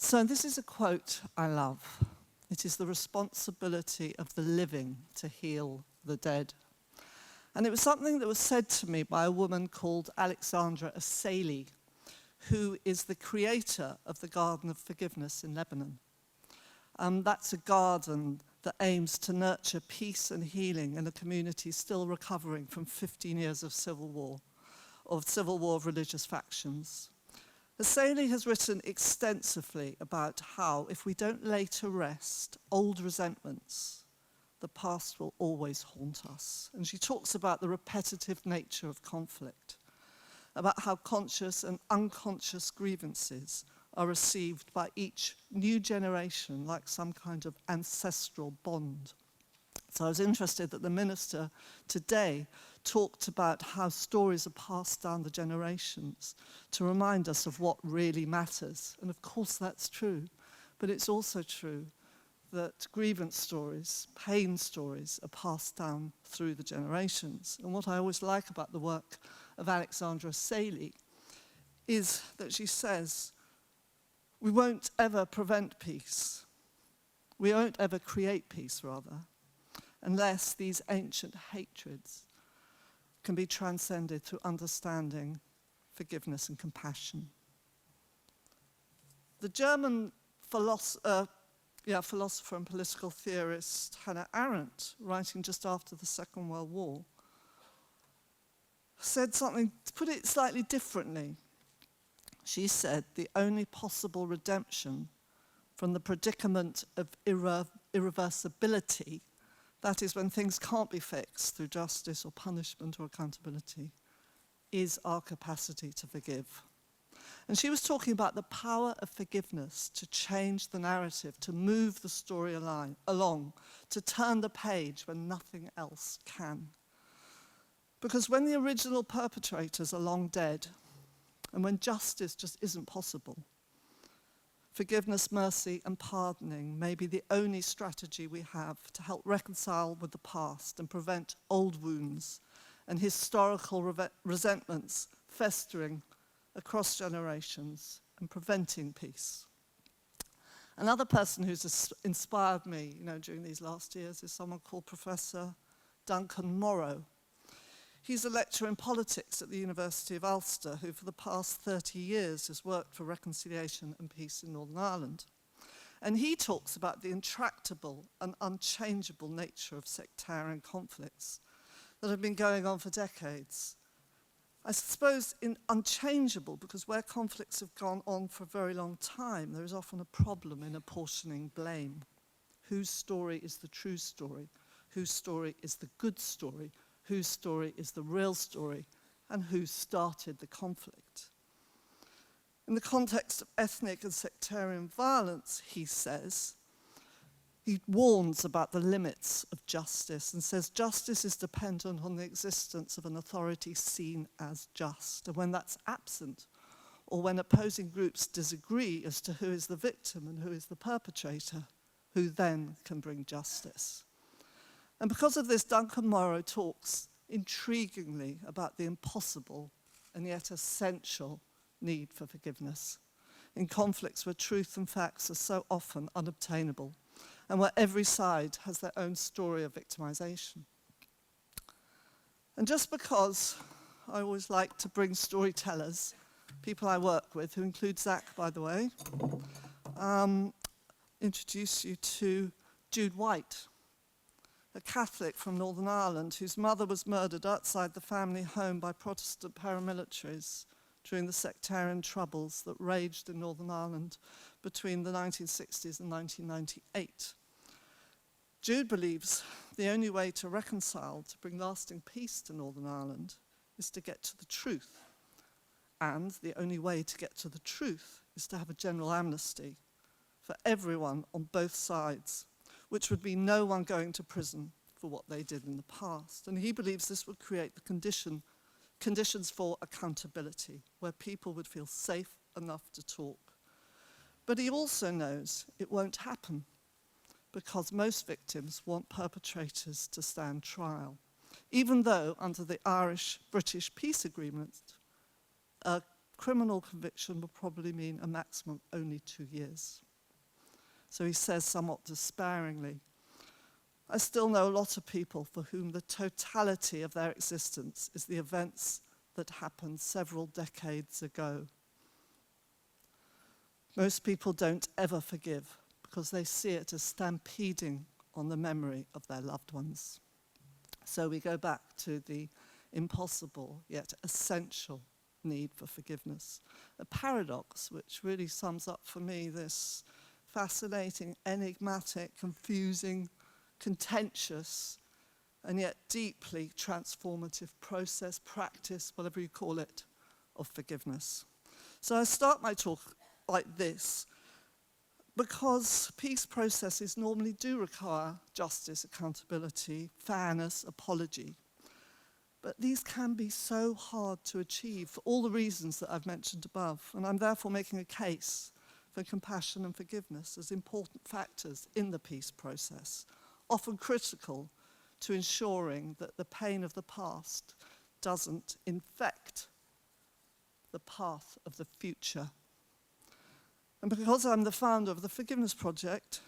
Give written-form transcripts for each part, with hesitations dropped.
So this is a quote I love. It is the responsibility of the living to heal the dead. And it was something that was said to me by a woman called Alexandra Apsley, who is the creator of the Garden of Forgiveness in Lebanon. That's a garden that aims to nurture peace and healing in a community still recovering from 15 years of civil war of religious factions. Apsley has written extensively about how, if we don't lay to rest old resentments, the past will always haunt us. And she talks about the repetitive nature of conflict, about how conscious and unconscious grievances are received by each new generation like some kind of ancestral bond. So I was interested that the minister today talked about how stories are passed down the generations to remind us of what really matters. And of course that's true, but it's also true that grievance stories, pain stories, are passed down through the generations. And what I always like about the work of Alexandra Apsley is that she says, we won't ever prevent peace. We won't ever create peace, rather, unless these ancient hatreds can be transcended through understanding, forgiveness, and compassion. The German philosopher and political theorist Hannah Arendt, writing just after the Second World War, said something, to put it slightly differently. She said, the only possible redemption from the predicament of irreversibility, that is when things can't be fixed through justice or punishment or accountability, is our capacity to forgive. And she was talking about the power of forgiveness to change the narrative, to move the story along, to turn the page when nothing else can. Because when the original perpetrators are long dead, and when justice just isn't possible, forgiveness, mercy, and pardoning may be the only strategy we have to help reconcile with the past and prevent old wounds and historical resentments festering across generations and preventing peace. Another person who's inspired me, during these last years is someone called Professor Duncan Moro. He's a lecturer in politics at the University of Ulster, who for the past 30 years has worked for reconciliation and peace in Northern Ireland. And he talks about the intractable and unchangeable nature of sectarian conflicts that have been going on for decades. I suppose unchangeable because where conflicts have gone on for a very long time, there is often a problem in apportioning blame. Whose story is the true story? Whose story is the good story? Whose story is the real story? And who started the conflict? In the context of ethnic and sectarian violence, he says, he warns about the limits of justice and says justice is dependent on the existence of an authority seen as just. And when that's absent, or when opposing groups disagree as to who is the victim and who is the perpetrator, who then can bring justice? And because of this, Duncan Moro talks intriguingly about the impossible and yet essential need for forgiveness in conflicts where truth and facts are so often unobtainable and where every side has their own story of victimization. And just because I always like to bring storytellers, people I work with, who include Zach, by the way, introduce you to Jude White, a Catholic from Northern Ireland whose mother was murdered outside the family home by Protestant paramilitaries during the sectarian troubles that raged in Northern Ireland between the 1960s and 1998. Jude believes the only way to reconcile, to bring lasting peace to Northern Ireland, is to get to the truth. And the only way to get to the truth is to have a general amnesty for everyone on both sides, which would be no one going to prison for what they did in the past. And he believes this would create the conditions for accountability, where people would feel safe enough to talk. But he also knows it won't happen because most victims want perpetrators to stand trial, even though under the Irish-British peace agreement, criminal conviction would probably mean a maximum of only 2 years. So he says somewhat despairingly, I still know a lot of people for whom the totality of their existence is the events that happened several decades ago. Most people don't ever forgive because they see it as stampeding on the memory of their loved ones. So we go back to the impossible yet essential need for forgiveness. A paradox which really sums up for me this fascinating, enigmatic, confusing, contentious, and yet deeply transformative process, practice, whatever you call it, of forgiveness. So I start my talk like this, because peace processes normally do require justice, accountability, fairness, apology. But these can be so hard to achieve for all the reasons that I've mentioned above, and I'm therefore making a case for compassion and forgiveness as important factors in the peace process, often critical to ensuring that the pain of the past doesn't infect the path of the future. And because I'm the founder of the Forgiveness Project,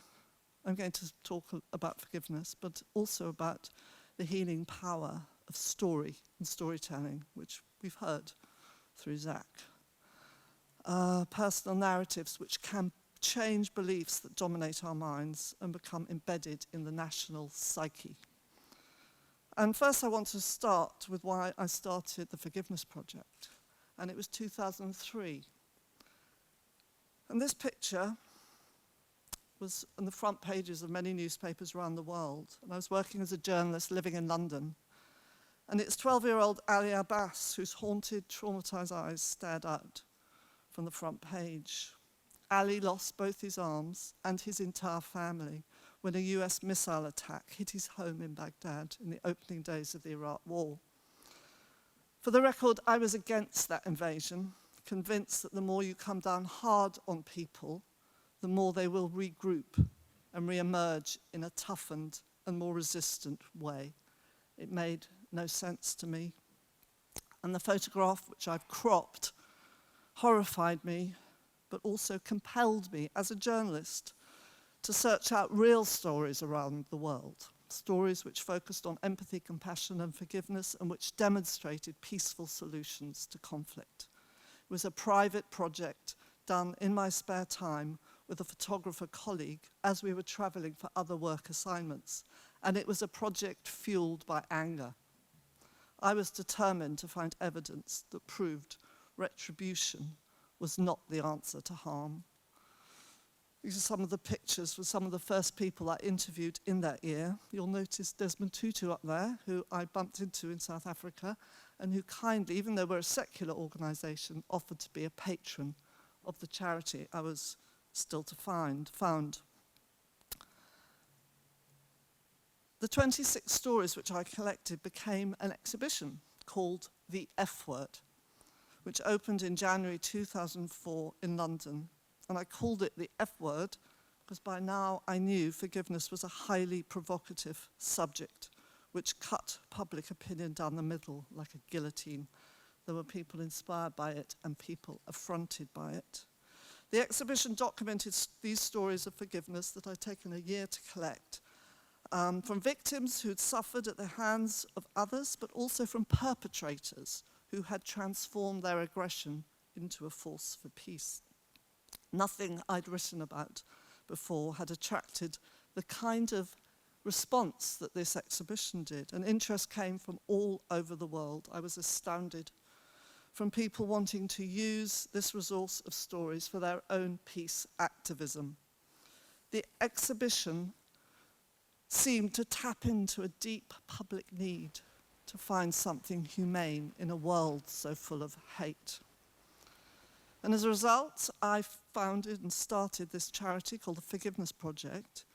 I'm going to talk about forgiveness, but also about the healing power of story and storytelling, which we've heard through Zach. Personal narratives which can change beliefs that dominate our minds and become embedded in the national psyche. And first I want to start with why I started the Forgiveness Project. And it was 2003. And this picture was on the front pages of many newspapers around the world. And I was working as a journalist living in London. And it's 12-year-old Ali Abbas, whose haunted, traumatized eyes stared out from the front page. Ali lost both his arms and his entire family when a US missile attack hit his home in Baghdad in the opening days of the Iraq War. For the record, I was against that invasion, convinced that the more you come down hard on people, the more they will regroup and re-emerge in a toughened and more resistant way. It made no sense to me. And the photograph, which I've cropped, horrified me, but also compelled me as a journalist to search out real stories around the world, stories which focused on empathy, compassion, and forgiveness, and which demonstrated peaceful solutions to conflict. It was a private project done in my spare time with a photographer colleague as we were traveling for other work assignments, and it was a project fueled by anger. I was determined to find evidence that proved retribution was not the answer to harm. These are some of the pictures from some of the first people I interviewed in that year. You'll notice Desmond Tutu up there, who I bumped into in South Africa, and who kindly, even though we're a secular organisation, offered to be a patron of the charity I was still to found. The 26 stories which I collected became an exhibition called The F Word, which opened in January 2004 in London. And I called it The F Word because by now I knew forgiveness was a highly provocative subject which cut public opinion down the middle like a guillotine. There were people inspired by it and people affronted by it. The exhibition documented these stories of forgiveness that I'd taken a year to collect, from victims who'd suffered at the hands of others, but also from perpetrators who had transformed their aggression into a force for peace. Nothing I'd written about before had attracted the kind of response that this exhibition did, and interest came from all over the world. I was astounded, from people wanting to use this resource of stories for their own peace activism. The exhibition seemed to tap into a deep public need to find something humane in a world so full of hate. And as a result, I founded and started this charity called the Forgiveness Project,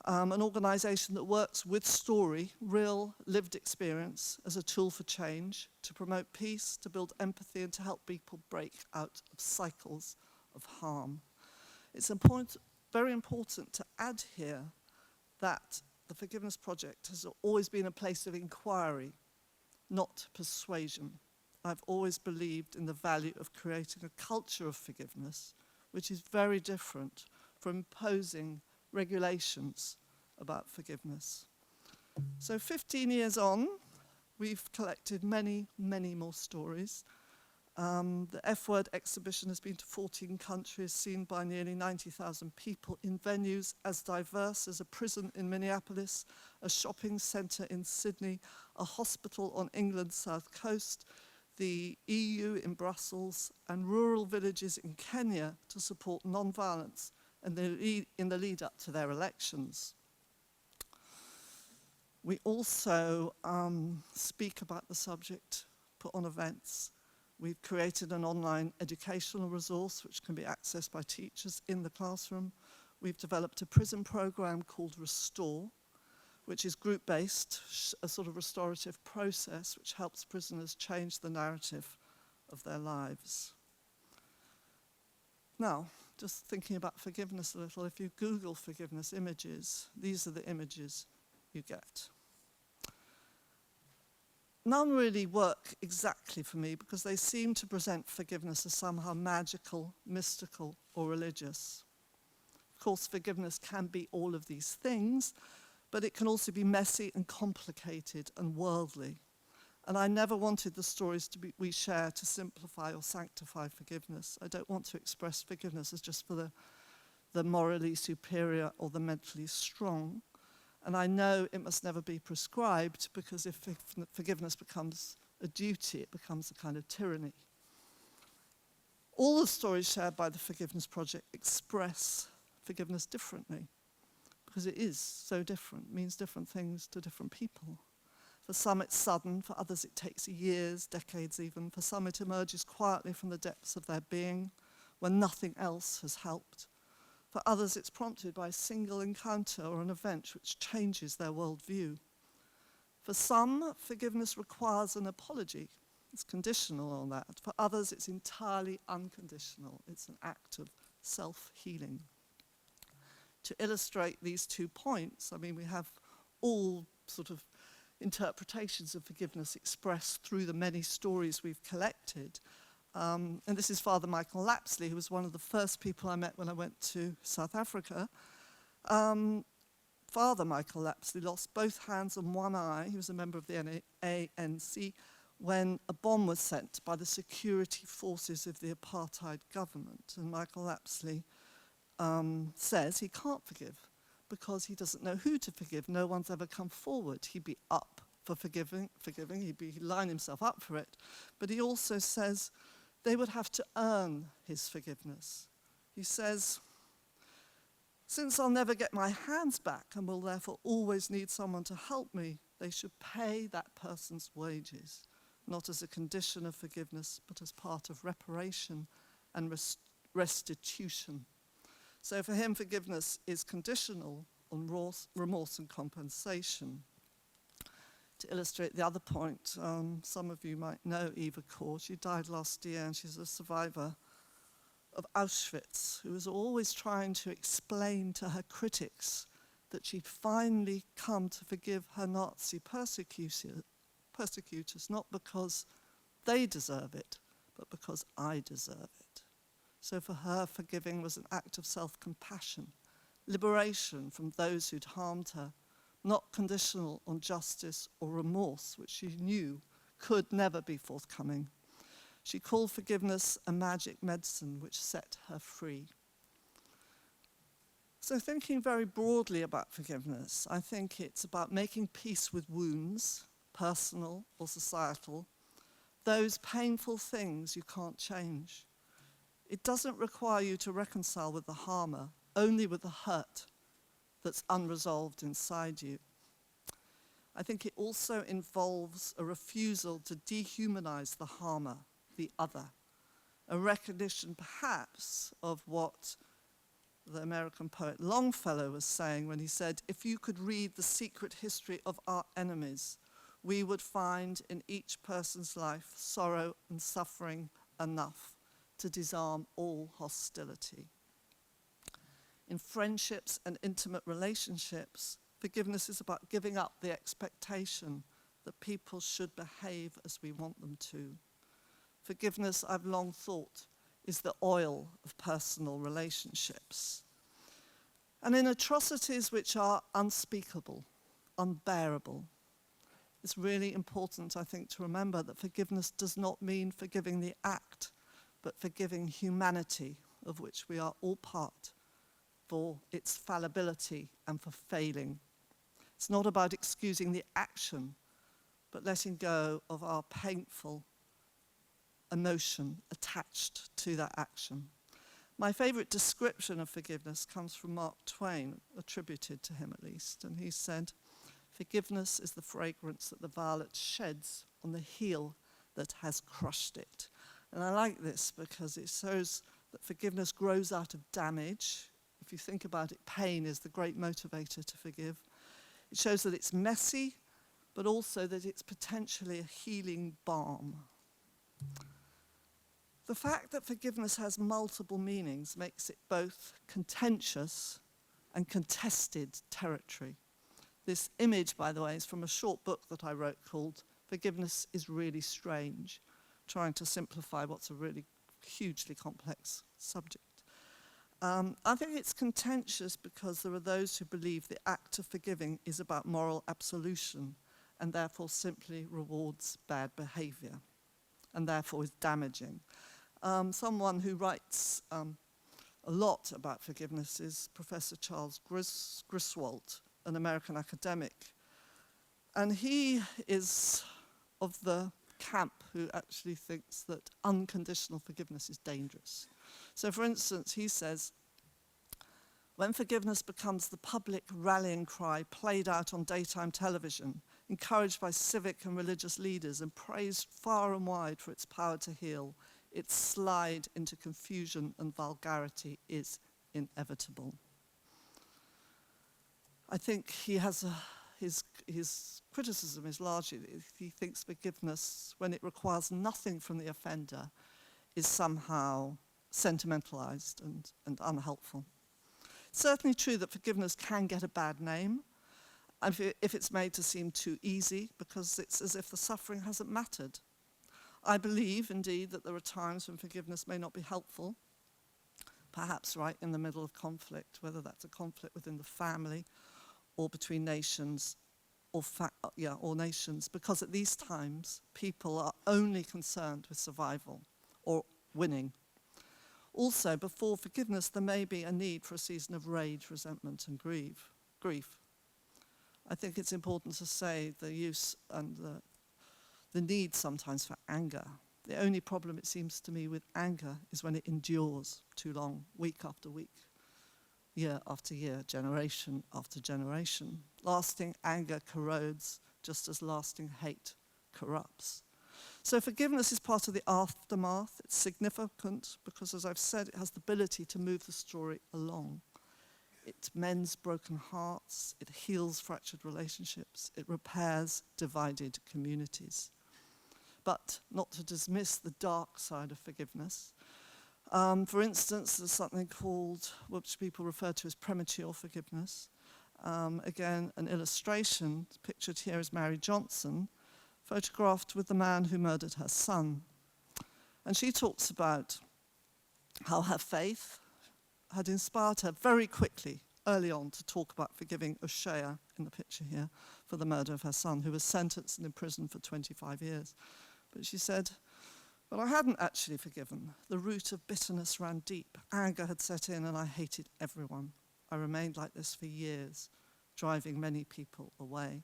an organisation that works with story, real lived experience, as a tool for change, to promote peace, to build empathy, and to help people break out of cycles of harm. It's very important to add here that the Forgiveness Project has always been a place of inquiry, not persuasion. I've always believed in the value of creating a culture of forgiveness, which is very different from imposing regulations about forgiveness. So 15 years on, we've collected many, many more stories. The F-Word exhibition has been to 14 countries, seen by nearly 90,000 people in venues as diverse as a prison in Minneapolis, a shopping centre in Sydney, a hospital on England's south coast, the EU in Brussels, and rural villages in Kenya to support non-violence in the lead up to their elections. We also speak about the subject, put on events. We've created an online educational resource which can be accessed by teachers in the classroom. We've developed a prison program called Restore, which is group-based, a sort of restorative process which helps prisoners change the narrative of their lives. Now, just thinking about forgiveness a little, if you Google forgiveness images, these are the images you get. None really work exactly for me because they seem to present forgiveness as somehow magical, mystical, or religious. Of course, forgiveness can be all of these things, but it can also be messy and complicated and worldly. And I never wanted the stories we share to simplify or sanctify forgiveness. I don't want to express forgiveness as just for the morally superior or the mentally strong. And I know it must never be prescribed, because if forgiveness becomes a duty, it becomes a kind of tyranny. All the stories shared by the Forgiveness Project express forgiveness differently, because it is so different, means different things to different people. For some it's sudden, for others it takes years, decades even. For some it emerges quietly from the depths of their being, when nothing else has helped. For others, it's prompted by a single encounter or an event which changes their worldview. For some, forgiveness requires an apology. It's conditional on that. For others, it's entirely unconditional. It's an act of self-healing. To illustrate these 2 points, I mean, we have all sort of interpretations of forgiveness expressed through the many stories we've collected. And this is Father Michael Apsley, who was one of the first people I met when I went to South Africa. Father Michael Apsley lost both hands and one eye. He was a member of the ANC when a bomb was sent by the security forces of the apartheid government. And Michael Apsley says he can't forgive because he doesn't know who to forgive. No one's ever come forward. He'd be up for forgiving. He'd line himself up for it. But he also says they would have to earn his forgiveness. He says, since I'll never get my hands back and will therefore always need someone to help me, they should pay that person's wages, not as a condition of forgiveness, but as part of reparation and restitution. So for him, forgiveness is conditional on remorse and compensation. To illustrate the other point, some of you might know Eva Kaur. She died last year, and she's a survivor of Auschwitz, who was always trying to explain to her critics that she'd finally come to forgive her Nazi persecutors, not because they deserve it, but because I deserve it. So for her, forgiving was an act of self-compassion, liberation from those who'd harmed her, not conditional on justice or remorse, which she knew could never be forthcoming. She called forgiveness a magic medicine which set her free. So thinking very broadly about forgiveness, I think it's about making peace with wounds, personal or societal, those painful things you can't change. It doesn't require you to reconcile with the harmer, only with the hurt that's unresolved inside you. I think it also involves a refusal to dehumanize the harmer, the other, a recognition perhaps of what the American poet Longfellow was saying when he said, if you could read the secret history of our enemies, we would find in each person's life sorrow and suffering enough to disarm all hostility. In friendships and intimate relationships, forgiveness is about giving up the expectation that people should behave as we want them to. Forgiveness, I've long thought, is the oil of personal relationships. And in atrocities which are unspeakable, unbearable, it's really important, I think, to remember that forgiveness does not mean forgiving the act, but forgiving humanity, of which we are all part, for its fallibility and for failing. It's not about excusing the action, but letting go of our painful emotion attached to that action. My favorite description of forgiveness comes from Mark Twain, attributed to him at least, and he said, "Forgiveness is the fragrance that the violet sheds on the heel that has crushed it." And I like this because it shows that forgiveness grows out of damage. If you think about it, pain is the great motivator to forgive. It shows that it's messy, but also that it's potentially a healing balm. The fact that forgiveness has multiple meanings makes it both contentious and contested territory. This image, by the way, is from a short book that I wrote called "Forgiveness is Really Strange," trying to simplify what's a really hugely complex subject. I think it's contentious because there are those who believe the act of forgiving is about moral absolution and therefore simply rewards bad behavior and therefore is damaging. Someone who writes a lot about forgiveness is Professor Charles Griswold, an American academic. And he is of the camp who actually thinks that unconditional forgiveness is dangerous. So for instance, he says, when forgiveness becomes the public rallying cry played out on daytime television, encouraged by civic and religious leaders and praised far and wide for its power to heal, its slide into confusion and vulgarity is inevitable. I think he has his criticism is largely that he thinks forgiveness, when it requires nothing from the offender, is somehow sentimentalized and unhelpful. It's certainly true that forgiveness can get a bad name if it's made to seem too easy, because it's as if the suffering hasn't mattered. I believe, indeed, that there are times when forgiveness may not be helpful, perhaps right in the middle of conflict, whether that's a conflict within the family or between nations or nations, because at these times people are only concerned with survival or winning. Also, before forgiveness, there may be a need for a season of rage, resentment, and grief. I think it's important to say the use and the need sometimes for anger. The only problem, it seems to me, with anger is when it endures too long, week after week, year after year, generation after generation. Lasting anger corrodes just as lasting hate corrupts. So forgiveness is part of the aftermath. It's significant because, as I've said, it has the ability to move the story along. It mends broken hearts, it heals fractured relationships, it repairs divided communities. But not to dismiss the dark side of forgiveness. For instance, there's something called, which people refer to as premature forgiveness. Again, an illustration pictured here is Mary Johnson, photographed with the man who murdered her son. And she talks about how her faith had inspired her very quickly, early on, to talk about forgiving O'Shea, in the picture here, for the murder of her son, who was sentenced and imprisoned for 25 years. But she said, "But I hadn't actually forgiven. The root of bitterness ran deep. Anger had set in and I hated everyone. I remained like this for years, driving many people away."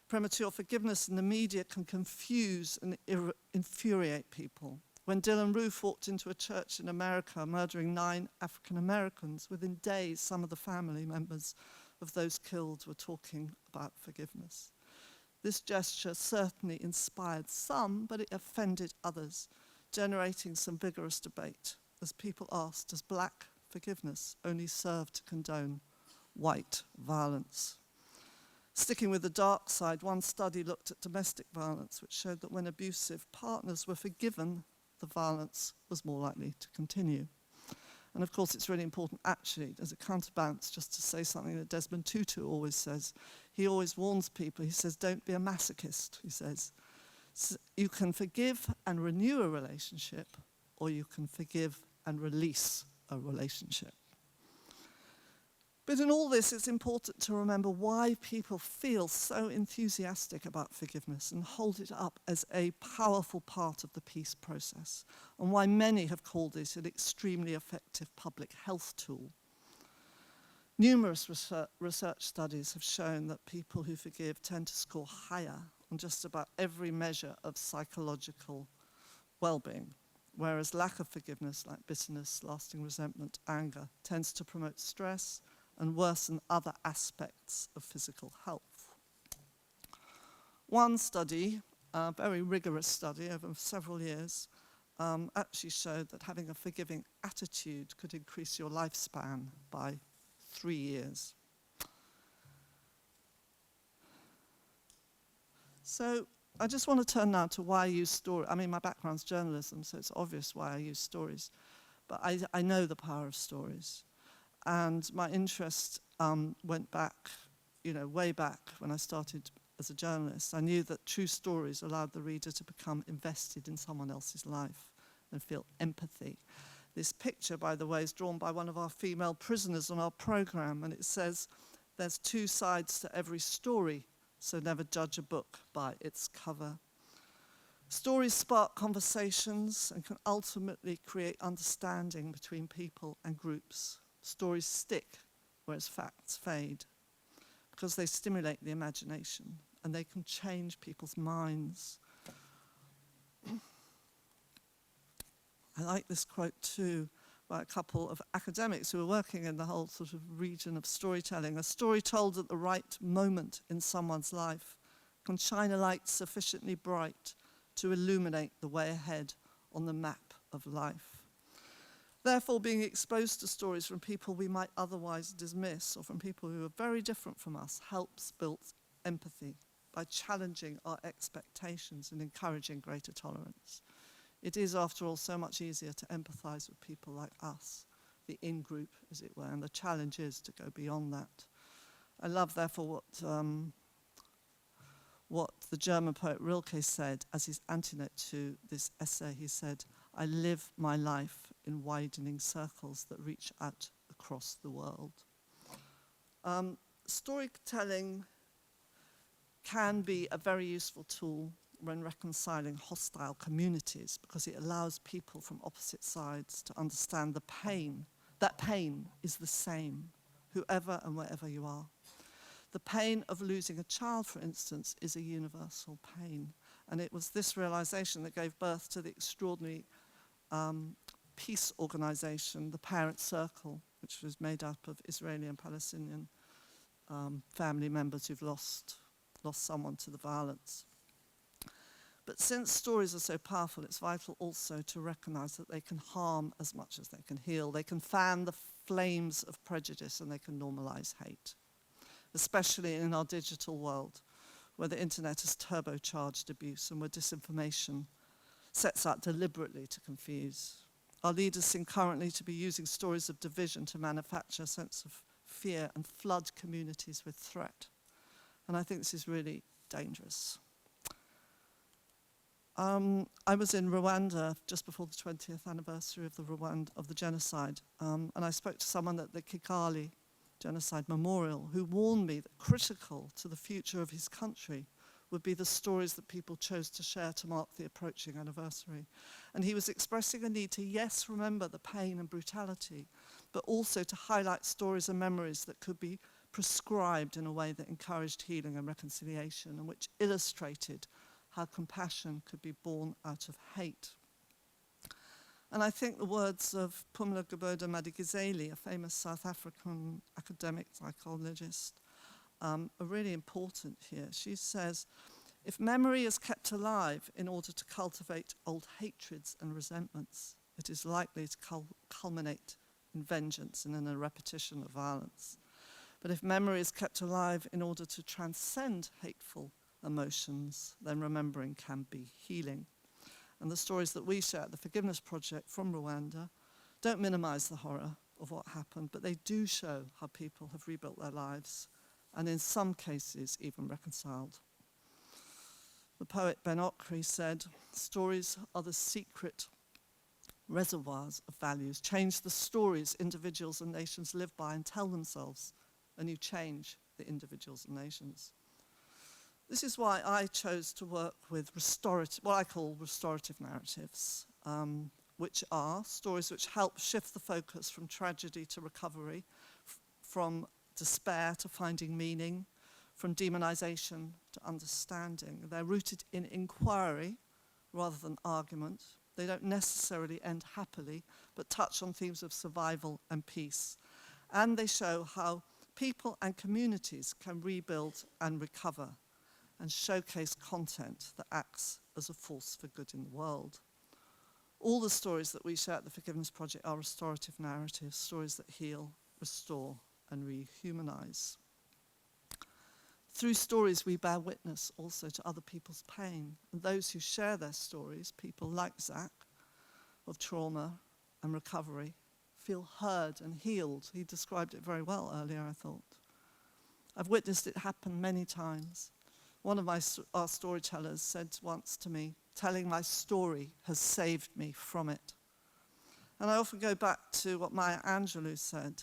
Premature forgiveness in the media can confuse and infuriate people. When Dylan Roof walked into a church in America, murdering 9 African Americans, within days, some of the family members of those killed were talking about forgiveness. This gesture certainly inspired some, but it offended others, generating some vigorous debate as people asked, does black forgiveness only serve to condone white violence? Sticking with the dark side, one study looked at domestic violence, which showed that when abusive partners were forgiven, the violence was more likely to continue. And of course, it's really important, actually, as a counterbalance, just to say something that Desmond Tutu always says. He always warns people. He says, don't be a masochist, he says. So you can forgive and renew a relationship, or you can forgive and release a relationship. But in all this, it's important to remember why people feel so enthusiastic about forgiveness and hold it up as a powerful part of the peace process, and why many have called it an extremely effective public health tool. Numerous research studies have shown that people who forgive tend to score higher on just about every measure of psychological well-being, whereas lack of forgiveness, like bitterness, lasting resentment, anger, tends to promote stress and worsen other aspects of physical health. One study, a very rigorous study over several years, actually showed that having a forgiving attitude could increase your lifespan by 3 years. So I just want to turn now to why I use story. I mean, my background's journalism, so it's obvious why I use stories. But I know the power of stories. And my interest went back, way back when I started as a journalist. I knew that true stories allowed the reader to become invested in someone else's life and feel empathy. This picture, by the way, is drawn by one of our female prisoners on our program, and it says, "There's 2 sides to every story, so never judge a book by its cover." Stories spark conversations and can ultimately create understanding between people and groups. Stories stick, whereas facts fade, because they stimulate the imagination and they can change people's minds. I like this quote too by a couple of academics who are working in the whole sort of region of storytelling. "A story told at the right moment in someone's life can shine a light sufficiently bright to illuminate the way ahead on the map of life." Therefore, being exposed to stories from people we might otherwise dismiss, or from people who are very different from us, helps build empathy by challenging our expectations and encouraging greater tolerance. It is, after all, so much easier to empathize with people like us, the in-group, as it were, and the challenge is to go beyond that. I love, therefore, what the German poet Rilke said as his antidote to this essay. He said, "I live my life in widening circles that reach out across the world." Storytelling can be a very useful tool when reconciling hostile communities, because it allows people from opposite sides to understand the pain. That pain is the same, whoever and wherever you are. The pain of losing a child, for instance, is a universal pain. And it was this realization that gave birth to the extraordinary peace organization, the Parent Circle, which was made up of Israeli and Palestinian family members who've lost someone to the violence. But since stories are so powerful, it's vital also to recognize that they can harm as much as they can heal. They can fan the flames of prejudice and they can normalize hate, especially in our digital world, where the internet has turbocharged abuse and where disinformation sets out deliberately to confuse. Our leaders seem currently to be using stories of division to manufacture a sense of fear and flood communities with threat. And I think this is really dangerous. I was in Rwanda just before the 20th anniversary of the genocide, and I spoke to someone at the Kigali Genocide Memorial who warned me that critical to the future of his country would be the stories that people chose to share to mark the approaching anniversary. And he was expressing a need to, yes, remember the pain and brutality, but also to highlight stories and memories that could be prescribed in a way that encouraged healing and reconciliation, and which illustrated how compassion could be born out of hate. And I think the words of Pumla Gobodo-Madikizela, a famous South African academic psychologist, are really important here. She says, "If memory is kept alive in order to cultivate old hatreds and resentments, it is likely to culminate in vengeance and in a repetition of violence. But if memory is kept alive in order to transcend hateful emotions, then remembering can be healing." And the stories that we share at the Forgiveness Project from Rwanda don't minimize the horror of what happened, but they do show how people have rebuilt their lives, and in some cases even reconciled. The poet Ben Okri said, "Stories are the secret reservoirs of values. Change the stories individuals and nations live by and tell themselves, and you change the individuals and nations." This is why I chose to work with what I call restorative narratives, which are stories which help shift the focus from tragedy to recovery, from despair to finding meaning, from demonization to understanding. They're rooted in inquiry rather than argument. They don't necessarily end happily, but touch on themes of survival and peace. And they show how people and communities can rebuild and recover, and showcase content that acts as a force for good in the world. All the stories that we share at the Forgiveness Project are restorative narratives, stories that heal, restore, and rehumanize. Through stories, we bear witness also to other people's pain, and those who share their stories, people like Zach, of trauma and recovery, feel heard and healed. He described it very well earlier, I thought. I've witnessed it happen many times. One of our storytellers said once to me, "Telling my story has saved me from it." And I often go back to what Maya Angelou said.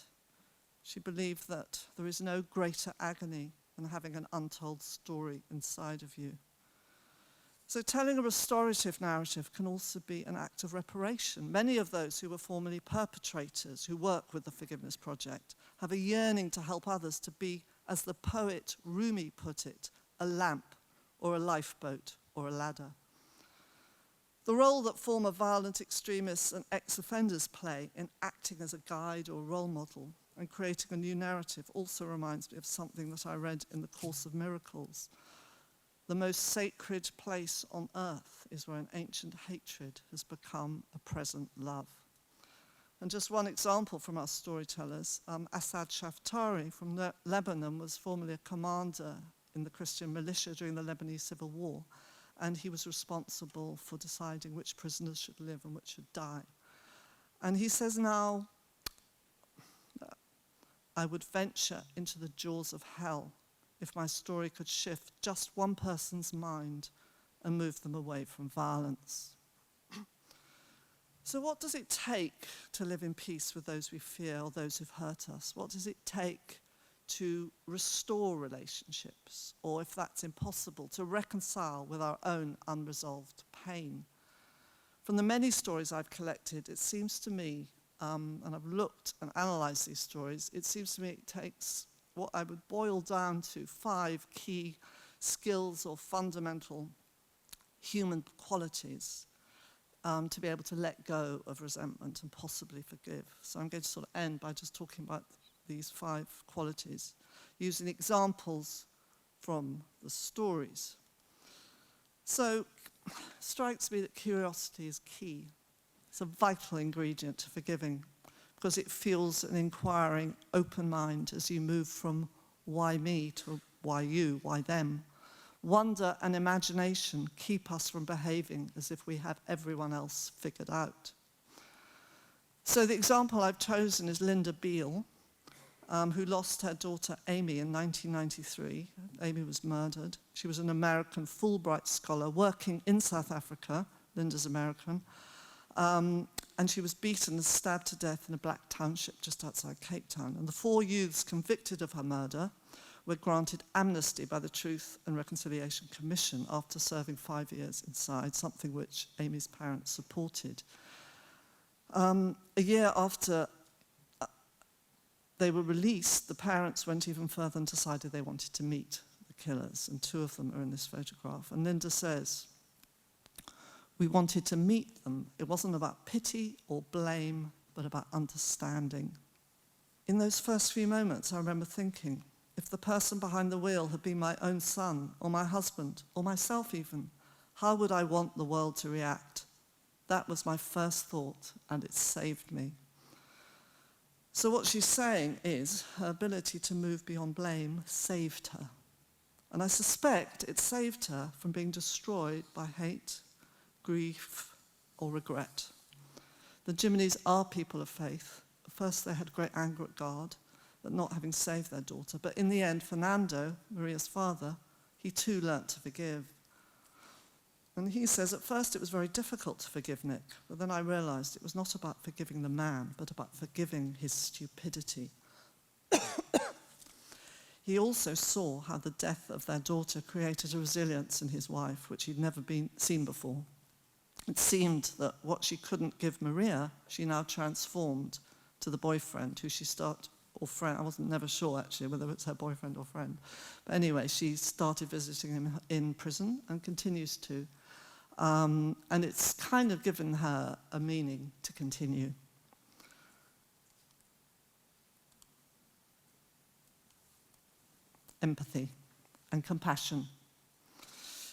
She believed that there is no greater agony than having an untold story inside of you. So telling a restorative narrative can also be an act of reparation. Many of those who were formerly perpetrators, who work with the Forgiveness Project, have a yearning to help others to be, as the poet Rumi put it, a lamp or a lifeboat or a ladder. The role that former violent extremists and ex-offenders play in acting as a guide or role model and creating a new narrative also reminds me of something that I read in the Course of Miracles. The most sacred place on earth is where an ancient hatred has become a present love. And just one example from our storytellers, Asad Shaftari from Lebanon was formerly a commander in the Christian militia during the Lebanese Civil War, and he was responsible for deciding which prisoners should live and which should die. And he says now, "I would venture into the jaws of hell if my story could shift just one person's mind and move them away from violence." So what does it take to live in peace with those we fear or those who've hurt us? What does it take to restore relationships, or if that's impossible, to reconcile with our own unresolved pain? From the many stories I've collected, it seems to me, and I've looked and analysed these stories, it seems to me it takes what I would boil down to 5 key skills or fundamental human qualities to be able to let go of resentment and possibly forgive. So I'm going to sort of end by just talking about these 5 qualities, using examples from the stories. So it strikes me that curiosity is key. It's a vital ingredient to forgiving because it fuels an inquiring, open mind as you move from why me to why you, why them. Wonder and imagination keep us from behaving as if we have everyone else figured out. So the example I've chosen is Linda Beale, who lost her daughter Amy in 1993. Amy was murdered. She was an American Fulbright scholar working in South Africa. Linda's American. And she was beaten and stabbed to death in a black township just outside Cape Town. And the 4 youths convicted of her murder were granted amnesty by the Truth and Reconciliation Commission after serving 5 years inside, something which Amy's parents supported. A year after they were released, the parents went even further and decided they wanted to meet the killers, and 2 of them are in this photograph. And Linda says, "We wanted to meet them. It wasn't about pity or blame, but about understanding." In those first few moments, I remember thinking, if the person behind the wheel had been my own son, or my husband, or myself even, how would I want the world to react? That was my first thought, and it saved me. So what she's saying is her ability to move beyond blame saved her. And I suspect it saved her from being destroyed by hate, grief, or regret. The Jimenees are people of faith. At first they had great anger at God at not having saved their daughter, but in the end, Fernando, Maria's father, he too learnt to forgive. And he says, at first it was very difficult to forgive Nick, but then I realized it was not about forgiving the man, but about forgiving his stupidity. He also saw how the death of their daughter created a resilience in his wife, which he'd never seen before. It seemed that what she couldn't give Maria, she now transformed to the boyfriend, who she or friend, I wasn't never sure actually whether it's her boyfriend or friend. But anyway, she started visiting him in prison and continues to. And it's kind of given her a meaning to continue. Empathy and compassion.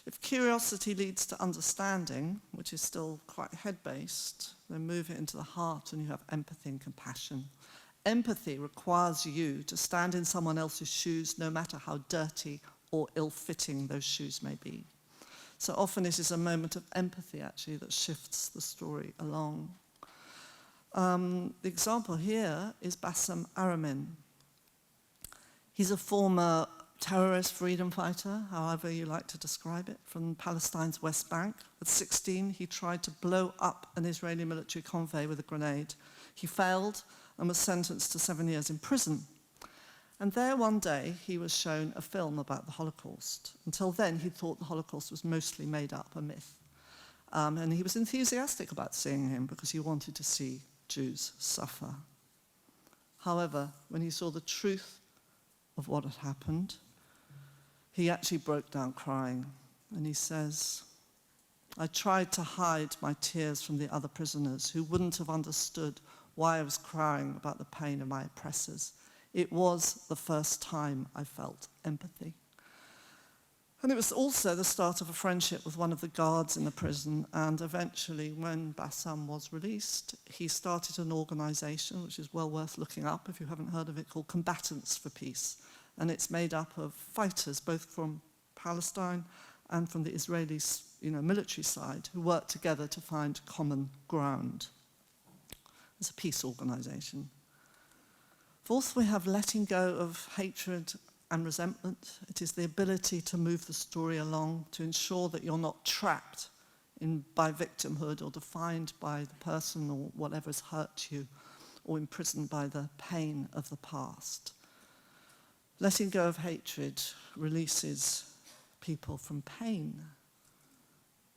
If curiosity leads to understanding, which is still quite head-based, then move it into the heart and you have empathy and compassion. Empathy requires you to stand in someone else's shoes, no matter how dirty or ill-fitting those shoes may be. So often it is a moment of empathy, actually, that shifts the story along. The example here is Bassem Aramin. He's a former terrorist freedom fighter, however you like to describe it, from Palestine's West Bank. At 16, he tried to blow up an Israeli military convoy with a grenade. He failed and was sentenced to 7 years in prison. And there one day, he was shown a film about the Holocaust. Until then, he thought the Holocaust was mostly made up, a myth. And he was enthusiastic about seeing him because he wanted to see Jews suffer. However, when he saw the truth of what had happened, he actually broke down crying. And he says, I tried to hide my tears from the other prisoners who wouldn't have understood why I was crying about the pain of my oppressors. It was the first time I felt empathy. And it was also the start of a friendship with one of the guards in the prison, and eventually, when Bassem was released, he started an organization, which is well worth looking up if you haven't heard of it, called Combatants for Peace. And it's made up of fighters, both from Palestine and from the Israeli military side, who work together to find common ground. It's a peace organization. Fourth, we have letting go of hatred and resentment. It is the ability to move the story along, to ensure that you're not trapped by victimhood or defined by the person or whatever has hurt you, or imprisoned by the pain of the past. Letting go of hatred releases people from pain.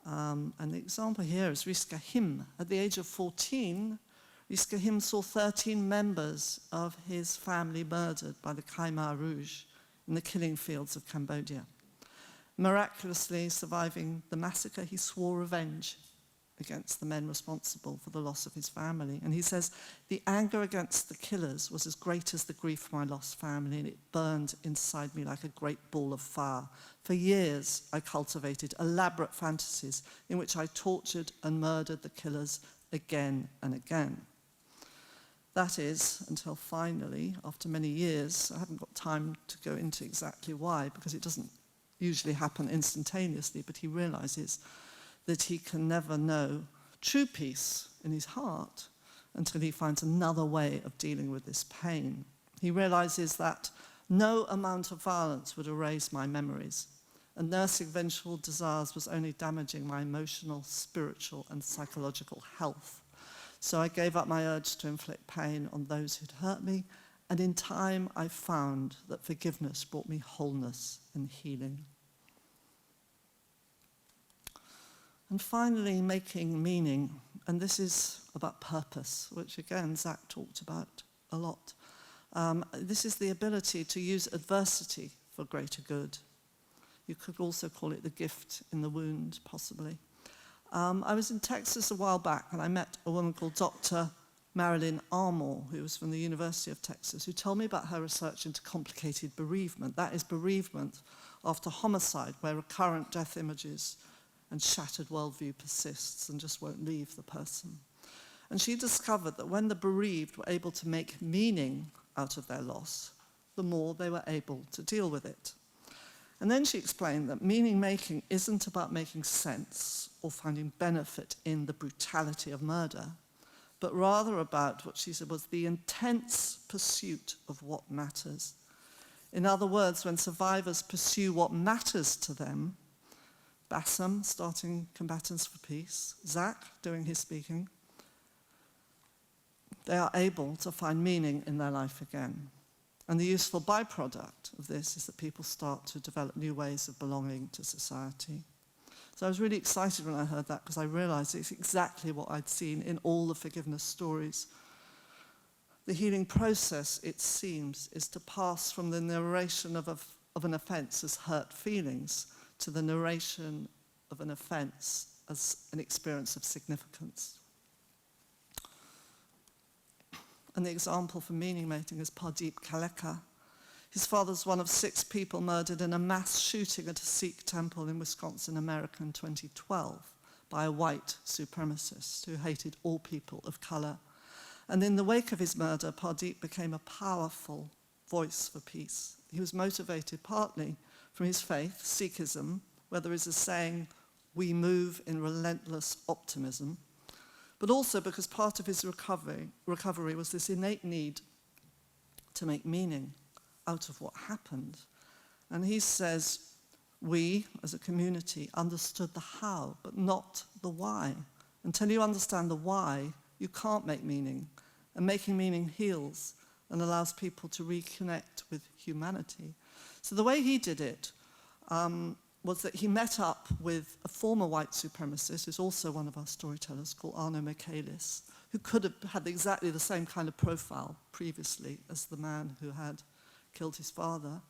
And the example here is Rizka Him. At the age of 14, Rizka Him saw 13 members of his family murdered by the Khmer Rouge in the killing fields of Cambodia. Miraculously surviving the massacre, he swore revenge against the men responsible for the loss of his family. And he says, the anger against the killers was as great as the grief for my lost family, and it burned inside me like a great ball of fire. For years, I cultivated elaborate fantasies in which I tortured and murdered the killers again and again. That is, until finally, after many years, I haven't got time to go into exactly why, because it doesn't usually happen instantaneously, but he realizes that he can never know true peace in his heart until he finds another way of dealing with this pain. He realizes that no amount of violence would erase my memories, and nursing vengeful desires was only damaging my emotional, spiritual, and psychological health. So I gave up my urge to inflict pain on those who'd hurt me, and in time I found that forgiveness brought me wholeness and healing. And finally, making meaning, and this is about purpose, which again Zach talked about a lot. This is the ability to use adversity for greater good. You could also call it the gift in the wound, possibly. I was in Texas a while back, and I met a woman called Dr. Marilyn Armour, who was from the University of Texas, who told me about her research into complicated bereavement. That is bereavement after homicide, where recurrent death images and shattered worldview persists and just won't leave the person. And she discovered that when the bereaved were able to make meaning out of their loss, the more they were able to deal with it. And then she explained that meaning-making isn't about making sense or finding benefit in the brutality of murder, but rather about what she said was the intense pursuit of what matters. In other words, when survivors pursue what matters to them, Bassam starting Combatants for Peace, Zach doing his speaking, they are able to find meaning in their life again. And the useful byproduct of this is that people start to develop new ways of belonging to society. So I was really excited when I heard that, because I realized it's exactly what I'd seen in all the forgiveness stories. The healing process, it seems, is to pass from the narration of an offense as hurt feelings to the narration of an offense as an experience of significance. And the example for meaning making is Pardeep Kaleka. His father's one of 6 people murdered in a mass shooting at a Sikh temple in Wisconsin, America in 2012 by a white supremacist who hated all people of color. And in the wake of his murder, Pardeep became a powerful voice for peace. He was motivated partly from his faith, Sikhism, where there is a saying, "We move in relentless optimism," but also because part of his recovery was this innate need to make meaning out of what happened. And he says, we, as a community, understood the how, but not the why. Until you understand the why, you can't make meaning. And making meaning heals and allows people to reconnect with humanity. So the way he did it was that he met up with a former white supremacist, who's also one of our storytellers, called Arno Michaelis, who could have had exactly the same kind of profile previously as the man who had killed his father.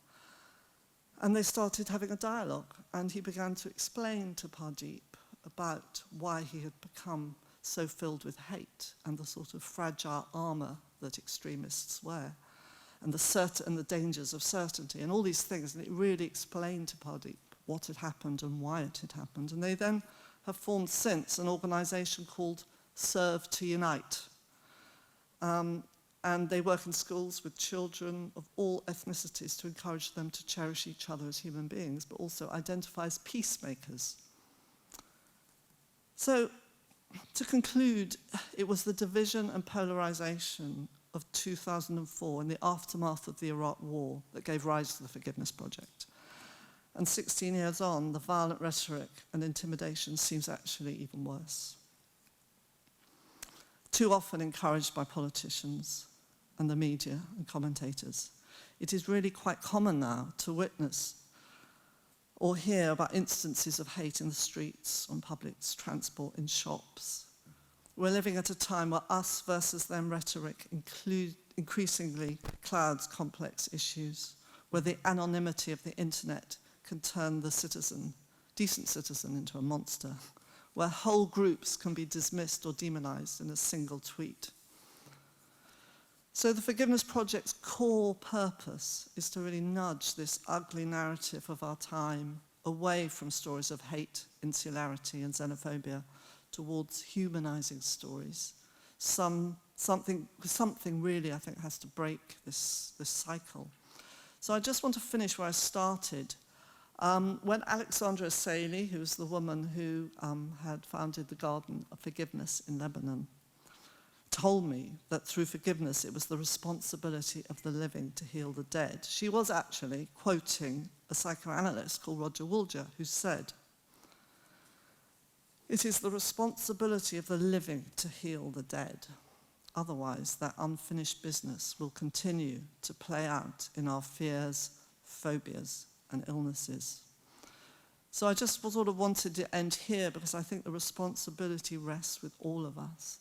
And they started having a dialogue, and he began to explain to Pardeep about why he had become so filled with hate and the sort of fragile armor that extremists wear, and the dangers of certainty, and all these things. And it really explained to Pardeep what had happened and why it had happened. And they then have formed since an organization called Serve to Unite. And they work in schools with children of all ethnicities to encourage them to cherish each other as human beings, but also identify as peacemakers. So, to conclude, it was the division and polarization of 2004 and the aftermath of the Iraq War that gave rise to the Forgiveness Project. And 16 years on, the violent rhetoric and intimidation seems actually even worse. Too often encouraged by politicians and the media and commentators, it is really quite common now to witness or hear about instances of hate in the streets, on public transport, in shops. We're living at a time where us versus them rhetoric increasingly clouds complex issues, where the anonymity of the internet can turn the decent citizen into a monster, where whole groups can be dismissed or demonized in a single tweet. So the Forgiveness Project's core purpose is to really nudge this ugly narrative of our time away from stories of hate, insularity, and xenophobia towards humanizing stories. Something really, I think, has to break this cycle. So I just want to finish where I started. When Alexandra Saley, who was the woman who had founded the Garden of Forgiveness in Lebanon, told me that through forgiveness it was the responsibility of the living to heal the dead, she was actually quoting a psychoanalyst called Roger Woolger, who said, "It is the responsibility of the living to heal the dead. Otherwise, that unfinished business will continue to play out in our fears, phobias, and illnesses." So I just sort of wanted to end here, because I think the responsibility rests with all of us.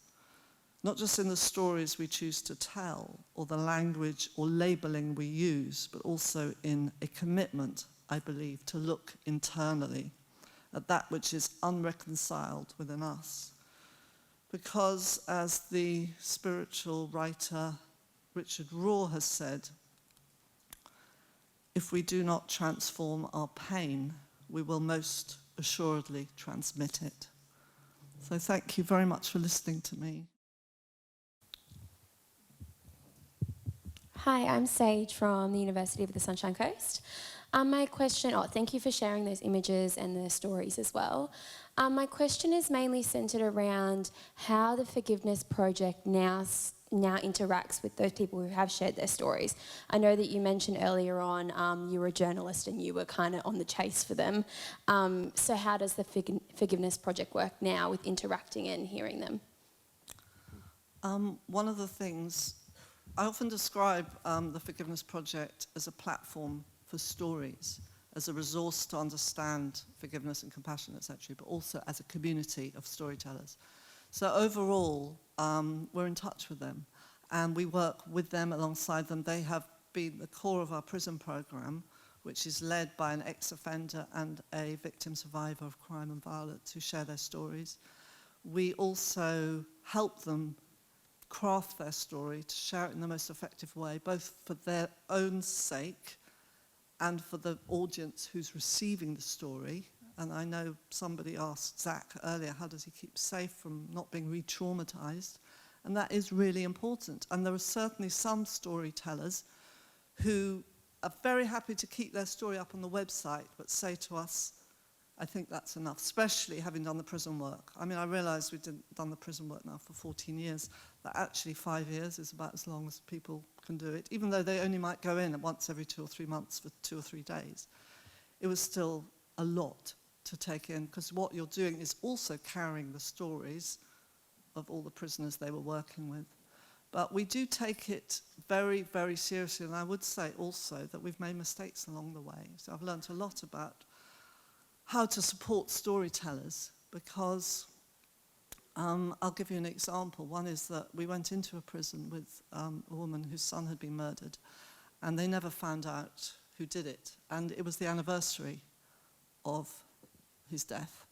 Not just in the stories we choose to tell, or the language or labeling we use, but also in a commitment, I believe, to look internally at that which is unreconciled within us. Because, as the spiritual writer Richard Rohr has said, if we do not transform our pain, we will most assuredly transmit it. So thank you very much for listening to me. Hi, I'm Sage from the University of the Sunshine Coast. My question, thank you for sharing those images and the stories as well. My question is mainly centred around how the Forgiveness Project now now interacts with those people who have shared their stories. I know that you mentioned earlier on you were a journalist and you were kind of on the chase for them. So how does the Forgiveness Project work now with interacting and hearing them? One of the things, I often describe the Forgiveness Project as a platform for stories, as a resource to understand forgiveness and compassion, etc., but also as a community of storytellers. So overall, we're in touch with them, and we work with them, alongside them. They have been the core of our prison program, which is led by an ex-offender and a victim survivor of crime and violence who share their stories. We also help them craft their story to share it in the most effective way, both for their own sake and for the audience who's receiving the story. And I know somebody asked Zach earlier, how does he keep safe from not being re-traumatized? And that is really important. And there are certainly some storytellers who are very happy to keep their story up on the website, but say to us, I think that's enough, especially having done the prison work. I mean, I realised we've done the prison work now for 14 years, that actually 5 years is about as long as people can do it, even though they only might go in once every 2 or 3 months for 2 or 3 days. It was still a lot to take in, because what you're doing is also carrying the stories of all the prisoners they were working with. But we do take it very, very seriously, and I would say also that we've made mistakes along the way. So I've learnt a lot about how to support storytellers, because I'll give you an example. One is that we went into a prison with a woman whose son had been murdered, and they never found out who did it. And it was the anniversary of his death.